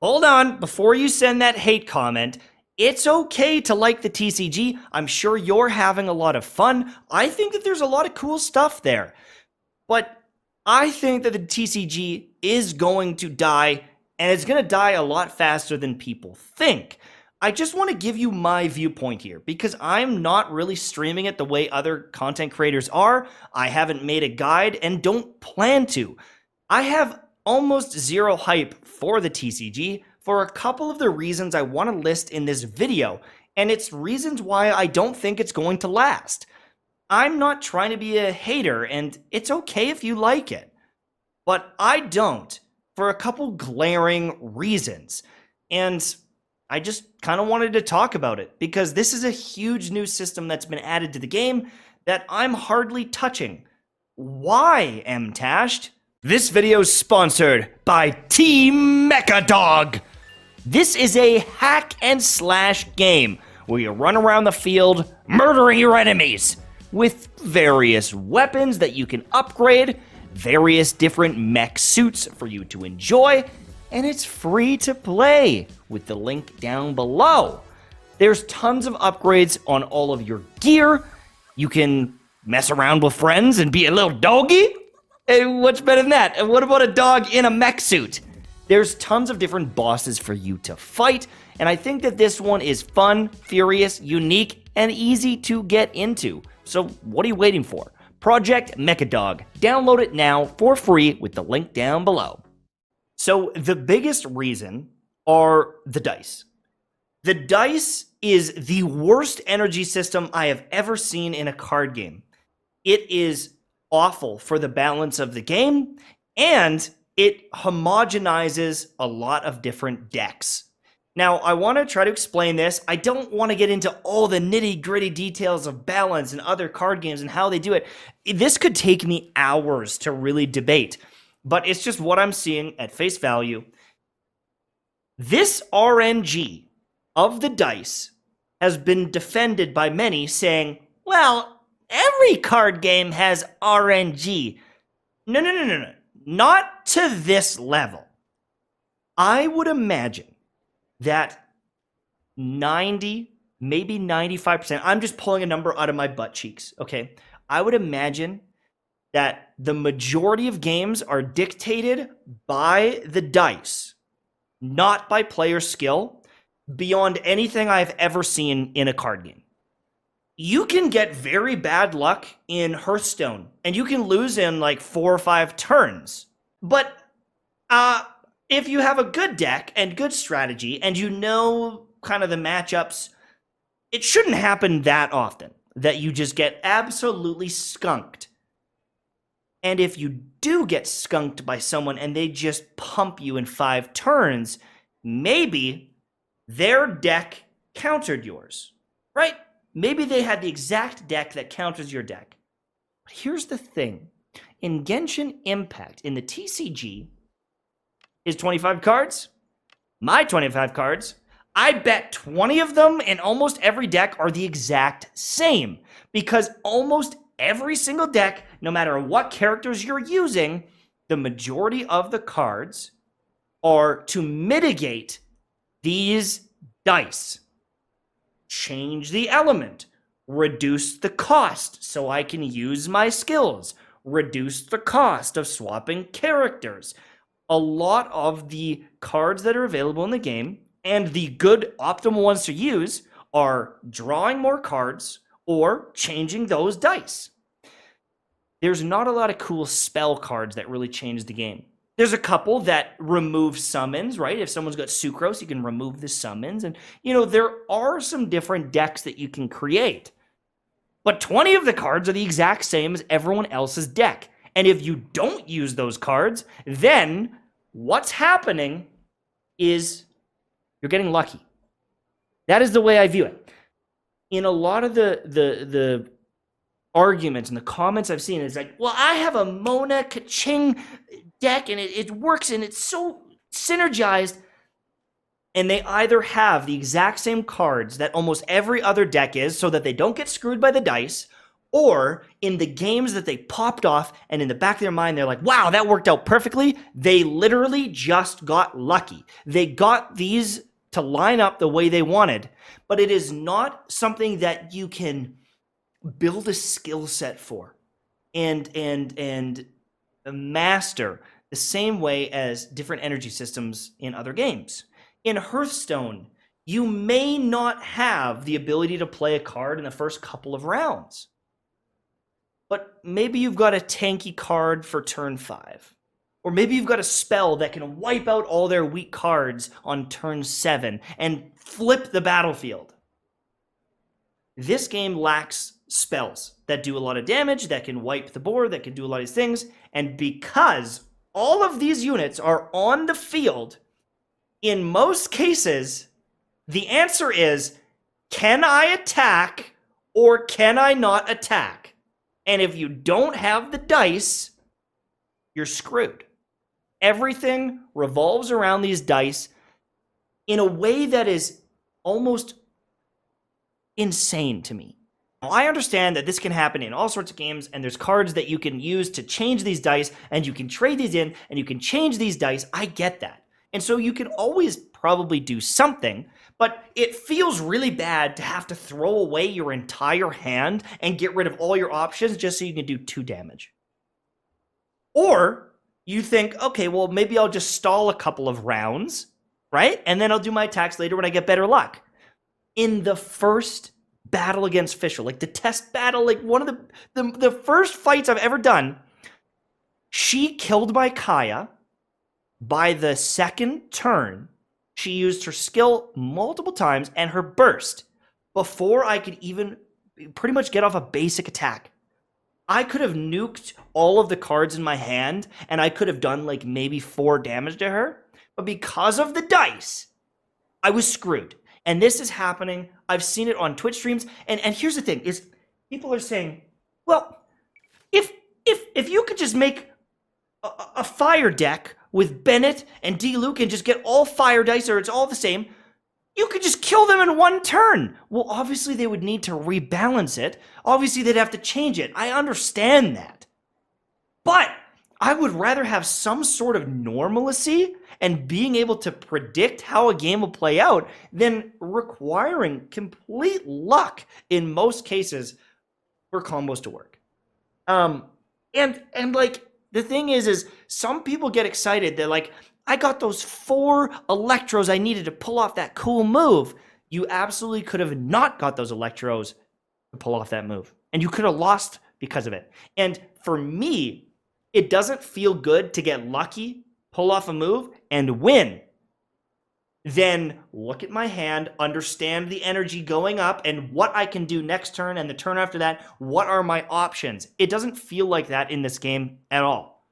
Hold on, before you send that hate comment, it's okay to like the TCG. I'm sure you're having a lot of fun. I think that there's a lot of cool stuff there. But I think that the TCG is going to die, and it's going to die a lot faster than people think. I just want to give you my viewpoint here because I'm not really streaming it the way other content creators are. I haven't made a guide and don't plan to. I have almost zero hype for the TCG for a couple of the reasons I want to list in this video, and it's reasons why I don't think it's going to last. I'm not trying to be a hater, and it's okay if you like it. But I don't, for a couple glaring reasons. And I just kind of wanted to talk about it, because this is a huge new system that's been added to the game that I'm hardly touching. Why, M-Tashed? This video is sponsored by Team Mechadog. This is a hack and slash game where you run around the field murdering your enemies with various weapons that you can upgrade, various different mech suits for you to enjoy, and it's free to play with the link down below. There's tons of upgrades on all of your gear. You can mess around with friends and be a little doggy. Hey, what's better than that? And what about a dog in a mech suit? There's tons of different bosses for you to fight, and I think that this one is fun, furious, unique, and easy to get into. So what are you waiting for? Project Mechadog. Download it now for free with the link down below. So the biggest reason are the dice. The dice is the worst energy system I have ever seen in a card game. It is awful for the balance of the game, and it homogenizes a lot of different decks. Now, I want to try to explain this. I don't want to get into all the nitty-gritty details of balance and other card games and how they do it. This could take me hours to really debate, but it's just what I'm seeing at face value. This RNG of the dice has been defended by many saying, well, every card game has RNG. No. Not to this level. I would imagine that 90, maybe 95%, I'm just pulling a number out of my butt cheeks, okay? I would imagine that the majority of games are dictated by the dice, not by player skill, beyond anything I've ever seen in a card game. You can get very bad luck in Hearthstone, and you can lose in like 4 or 5 turns. But if you have a good deck and good strategy, and you know kind of the matchups, it shouldn't happen that often that you just get absolutely skunked. And if you do get skunked by someone and they just pump you in 5 turns, maybe their deck countered yours, right? Maybe they had the exact deck that counters your deck. But here's the thing. In Genshin Impact, in the TCG, is 25 cards. My 25 cards. I bet 20 of them in almost every deck are the exact same. Because almost every single deck, no matter what characters you're using, the majority of the cards are to mitigate these dice. Change the element, reduce the cost so I can use my skills, reduce the cost of swapping characters. A lot of the cards that are available in the game, and the good optimal ones to use, are drawing more cards or changing those dice. There's not a lot of cool spell cards that really change the game. There's a couple that remove summons, right? If someone's got Sucrose, you can remove the summons. And, there are some different decks that you can create. But 20 of the cards are the exact same as everyone else's deck. And if you don't use those cards, then what's happening is you're getting lucky. That is the way I view it. In a lot of the arguments and the comments I've seen, it's like, well, I have a Mona Kaching deck and it works and it's so synergized. And they either have the exact same cards that almost every other deck is so that they don't get screwed by the dice, Or in the games that they popped off and in the back of their mind, they're like, wow, that worked out perfectly. They literally just got lucky. They got these to line up the way they wanted, but it is not something that you can build a skill set for and master the same way as different energy systems in other games. In Hearthstone, you may not have the ability to play a card in the first couple of rounds, but maybe you've got a tanky card for turn 5. Or maybe you've got a spell that can wipe out all their weak cards on turn 7 and flip the battlefield. This game lacks spells that do a lot of damage, that can wipe the board, that can do a lot of these things. And because all of these units are on the field, in most cases, the answer is, can I attack or can I not attack? And if you don't have the dice, you're screwed. Everything revolves around these dice in a way that is almost insane to me. Now, I understand that this can happen in all sorts of games, and there's cards that you can use to change these dice, and you can trade these in, and you can change these dice. I get that. And so you can always probably do something, but it feels really bad to have to throw away your entire hand and get rid of all your options just so you can do 2 damage. Or you think, okay, well, maybe I'll just stall a couple of rounds, right? And then I'll do my attacks later when I get better luck. In the first battle against Fischl, like the test battle, like one of the first fights I've ever done, she killed my Kaya. By the second turn, she used her skill multiple times and her burst before I could even pretty much get off a basic attack. I could have nuked all of the cards in my hand and I could have done like maybe 4 damage to her, but because of the dice, I was screwed. And this is happening. I've seen it on Twitch streams. And here's the thing, is people are saying, well, if you could just make a fire deck with Bennett and D-Luke and just get all fire dice, or it's all the same, you could just kill them in 1 turn. Well, obviously they would need to rebalance it. Obviously they'd have to change it. I understand that. But I would rather have some sort of normalcy and being able to predict how a game will play out than requiring complete luck in most cases for combos to work. And like, the thing is some people get excited. They're like, I got those 4 Electros I needed to pull off that cool move. You absolutely could have not got those Electros to pull off that move. And you could have lost because of it. And for me, it doesn't feel good to get lucky, pull off a move, and win. Then look at my hand, understand the energy going up and what I can do next turn and the turn after that. What are my options? It doesn't feel like that in this game at all.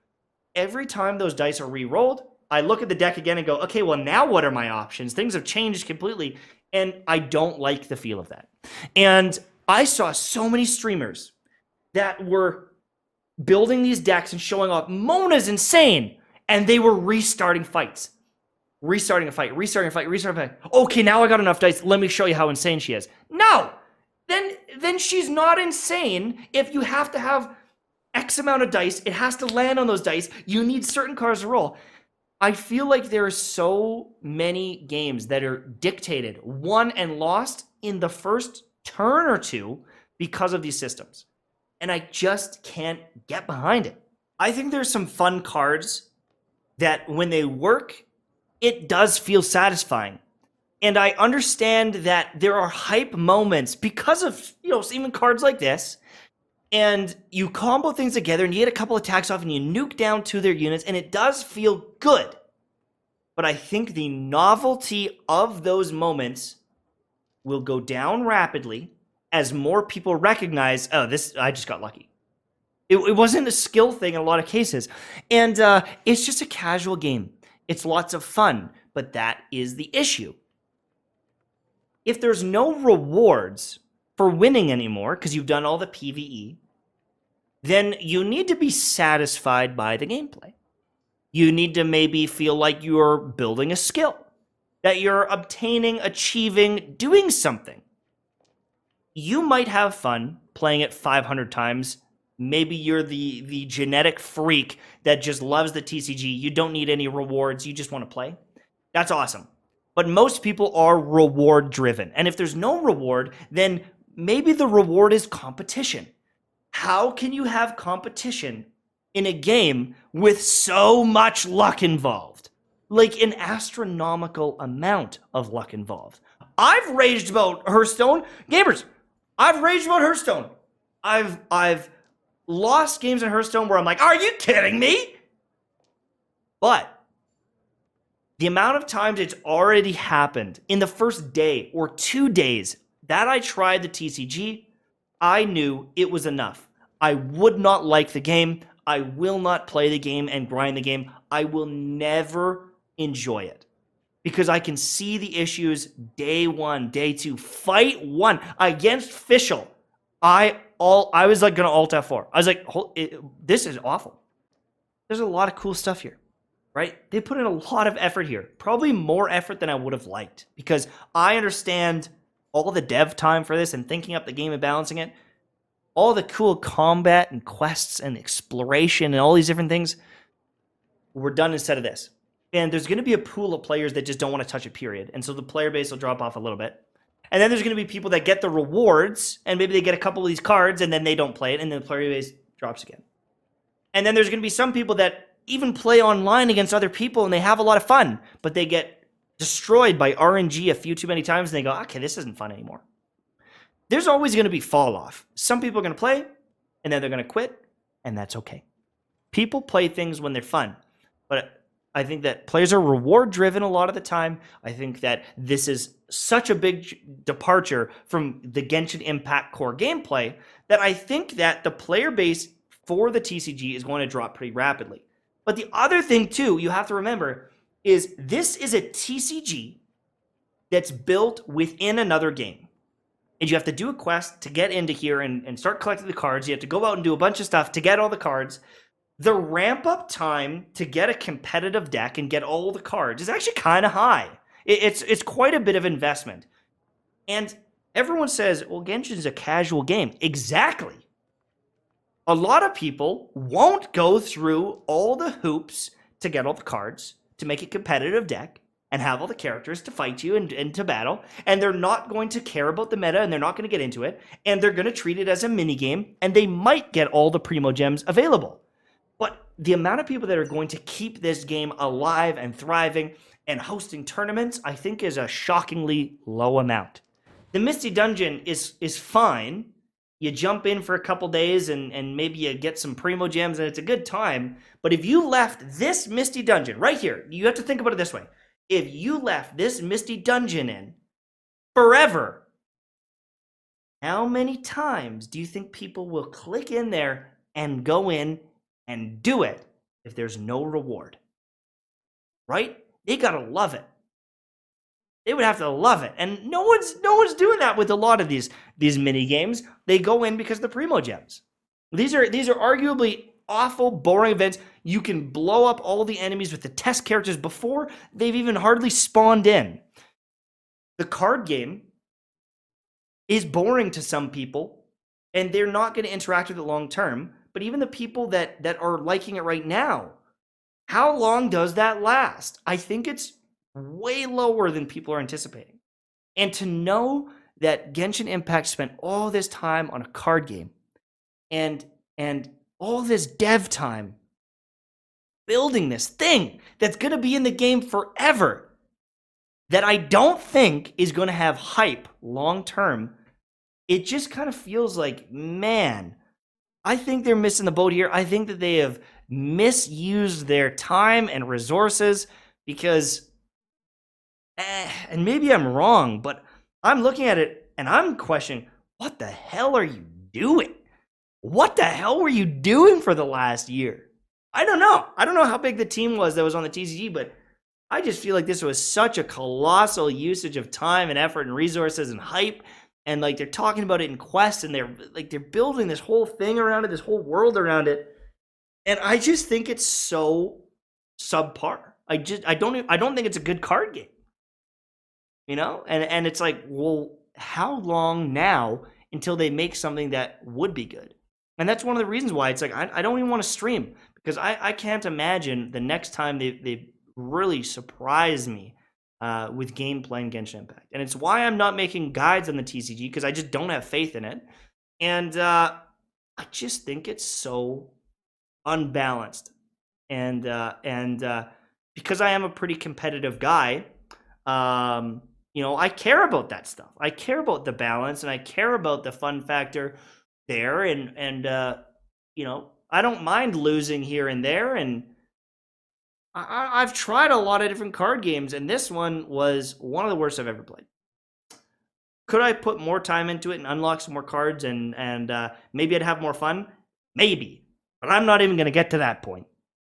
Every time those dice are re-rolled, I look at the deck again and go, okay, well, now what are my options? Things have changed completely, and I don't like the feel of that. And I saw so many streamers that were building these decks and showing off, Mona's insane, and they were restarting fights. Restarting a fight. Okay, now I got enough dice. Let me show you how insane she is. No! Then she's not insane if you have to have X amount of dice. It has to land on those dice. You need certain cards to roll. I feel like there are so many games that are dictated, won and lost in the first turn or 2 because of these systems. And I just can't get behind it. I think there's some fun cards that when they work, it does feel satisfying. And I understand that there are hype moments because of, even cards like this. And you combo things together and you get a couple attacks off and you nuke down 2 of their units and it does feel good. But I think the novelty of those moments will go down rapidly as more people recognize, oh, I just got lucky. It wasn't a skill thing in a lot of cases. And it's just a casual game. It's lots of fun, but that is the issue. If there's no rewards for winning anymore, because you've done all the PvE, then you need to be satisfied by the gameplay. You need to maybe feel like you're building a skill, that you're obtaining, achieving, doing something. You might have fun playing it 500 times. Maybe you're the genetic freak that just loves the TCG. You don't need any rewards. You just want to play. That's awesome. But most people are reward driven. And if there's no reward, then maybe the reward is competition. How can you have competition in a game with so much luck involved? Like an astronomical amount of luck involved. I've raged about Hearthstone. Gamers, I've raged about Hearthstone. I've lost games in Hearthstone where I'm like, are you kidding me? But the amount of times it's already happened in the first day or 2 days that I tried the TCG, I knew it was enough. I would not like the game. I will not play the game and grind the game. I will never enjoy it because I can see the issues day one, day two. Fight one against Fischl. I was like gonna alt F4. I was like, this is awful. There's a lot of cool stuff here, right? They put in a lot of effort here, probably more effort than I would have liked because I understand all the dev time for this and thinking up the game and balancing it. All the cool combat and quests and exploration and all these different things were done instead of this. And there's going to be a pool of players that just don't want to touch it, period. And so the player base will drop off a little bit. And then there's going to be people that get the rewards, and maybe they get a couple of these cards, and then they don't play it, and then the player base drops again. And then there's going to be some people that even play online against other people, and they have a lot of fun, but they get destroyed by RNG a few too many times, and they go, okay, this isn't fun anymore. There's always going to be fall off. Some people are going to play, and then they're going to quit, and that's okay. People play things when they're fun, but I think that players are reward driven a lot of the time. I think that this is such a big departure from the Genshin Impact core gameplay that I think that the player base for the TCG is going to drop pretty rapidly. But the other thing too, you have to remember, is this is a TCG that's built within another game. And you have to do a quest to get into here and start collecting the cards. You have to go out and do a bunch of stuff to get all the cards. The ramp up time to get a competitive deck and get all the cards is actually kind of high. It's quite a bit of investment. And everyone says, well, Genshin's a casual game. Exactly. A lot of people won't go through all the hoops to get all the cards, to make a competitive deck, and have all the characters to fight you and to battle, and they're not going to care about the meta, and they're not going to get into it, and they're going to treat it as a minigame, and they might get all the primo gems available. But the amount of people that are going to keep this game alive and thriving and hosting tournaments, I think is a shockingly low amount. The Misty Dungeon is fine. You jump in for a couple days and maybe you get some primo gems and it's a good time. But if you left this Misty Dungeon right here, you have to think about it this way. If you left this Misty Dungeon in forever, how many times do you think people will click in there and go in and do it if there's no reward? Right? They gotta love it. They would have to love it. And no one's doing that with a lot of these mini games. They go in because of the primo gems. These are arguably awful, boring events. You can blow up all the enemies with the test characters before they've even hardly spawned in. The card game is boring to some people, and they're not going to interact with it long term. But even the people that are liking it right now, how long does that last? I think it's way lower than people are anticipating. And to know that Genshin Impact spent all this time on a card game and all this dev time building this thing that's going to be in the game forever, that I don't think is going to have hype long term, it just kind of feels like, man, I think they're missing the boat here. I think that they have misused their time and resources because, and maybe I'm wrong, but I'm looking at it and I'm questioning, what the hell are you doing? What the hell were you doing for the last year? I don't know. I don't know how big the team was that was on the TCG, but I just feel like this was such a colossal usage of time and effort and resources and hype. And like they're talking about it in quests and they're building this whole thing around it, this whole world around it. And I just think it's so subpar. I don't think it's a good card game. You know? And it's like, well, how long now until they make something that would be good. And that's one of the reasons why it's like I don't even want to stream, because I can't imagine the next time they really surprise me with gameplay in Genshin Impact. And it's why I'm not making guides on the TCG, because I just don't have faith in it. And I just think it's so unbalanced. And because I am a pretty competitive guy, I care about that stuff. I care about the balance, and I care about the fun factor there. And I don't mind losing here and there. And I've tried a lot of different card games, and this one was one of the worst I've ever played. Could I put more time into it and unlock some more cards, and maybe I'd have more fun? Maybe. But I'm not even going to get to that point.